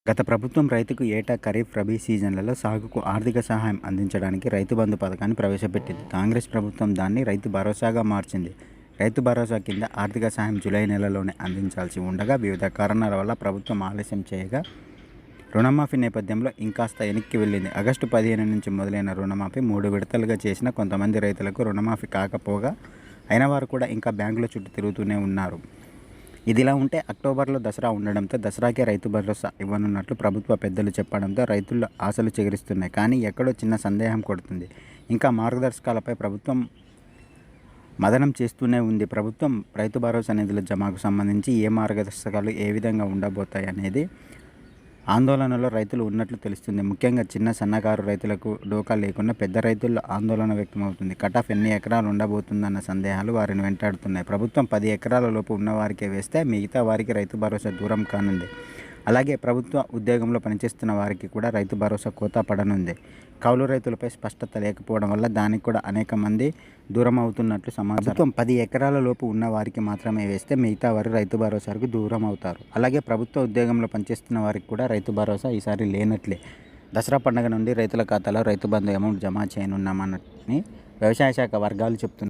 గత ప్రభుత్వం రైతుకు ఏటా ఖరీఫ్, రబీ సీజన్లలో సాగుకు ఆర్థిక సహాయం అందించడానికి రైతు బంధు పథకాన్ని ప్రవేశపెట్టింది. కాంగ్రెస్ ప్రభుత్వం దాన్ని రైతు భరోసాగా మార్చింది. రైతు భరోసా కింద ఆర్థిక సహాయం జూలై నెలలోనే అందించాల్సి ఉండగా వివిధ కారణాల వల్ల ప్రభుత్వం ఆలస్యం చేయగా రుణమాఫీ నేపథ్యంలో ఇంకాస్త వెనక్కి వెళ్ళింది. ఆగస్టు 15 నుంచి మొదలైన రుణమాఫీ 3 విడతలుగా చేసిన కొంతమంది రైతులకు రుణమాఫీ కాకపోగా అయిన వారు కూడా ఇంకా బ్యాంకుల చుట్టూ తిరుగుతూనే ఉన్నారు. ఇదిలా ఉంటే అక్టోబర్లో దసరా ఉండడంతో దసరాకే రైతు భరోసా ఇవ్వనున్నట్లు ప్రభుత్వ పెద్దలు చెప్పడంతో రైతుల్లో ఆశలు చిగురిస్తున్నాయి. కానీ ఎక్కడో చిన్న సందేహం కొడుతుంది. ఇంకా మార్గదర్శకాలపై ప్రభుత్వం మదనం చేస్తూనే ఉంది. ప్రభుత్వం రైతు భరోసా నిధుల జమకు సంబంధించి ఏ మార్గదర్శకాలు ఏ విధంగా ఉండబోతాయి అనేది ఆందోళనలో రైతులు ఉన్నట్లు తెలుస్తుంది. ముఖ్యంగా చిన్న సన్నకారు రైతులకు డోకా లేకుండా పెద్ద రైతుల్లో ఆందోళన వ్యక్తమవుతుంది. కటాఫ్ ఎన్ని ఎకరాలు ఉండబోతుందన్న సందేహాలు వారిని వెంటాడుతున్నాయి. ప్రభుత్వం 10 ఎకరాల లోపు ఉన్నవారికే వేస్తే మిగతా వారికి రైతు భరోసా దూరం కానుంది. అలాగే ప్రభుత్వ ఉద్యోగంలో పనిచేస్తున్న వారికి కూడా రైతు భరోసా కోతా పడనుంది. కౌలు రైతులపై స్పష్టత లేకపోవడం వల్ల దానికి కూడా అనేక మంది దూరం అవుతున్నట్లు సమాచారం. ప్రభుత్వం 10 ఎకరాల లోపు ఉన్న వారికి మాత్రమే వేస్తే మిగతా వారు రైతు భరోసాకు దూరం అవుతారు. అలాగే ప్రభుత్వ ఉద్యోగంలో పనిచేస్తున్న వారికి కూడా రైతు భరోసా ఈసారి లేనట్లే. దసరా పండుగ నుండి రైతుల ఖాతాలో రైతు బంధు అమౌంట్ జమ చేయనున్నామని వ్యవసాయ శాఖ వర్గాలు చెప్తున్నాయి.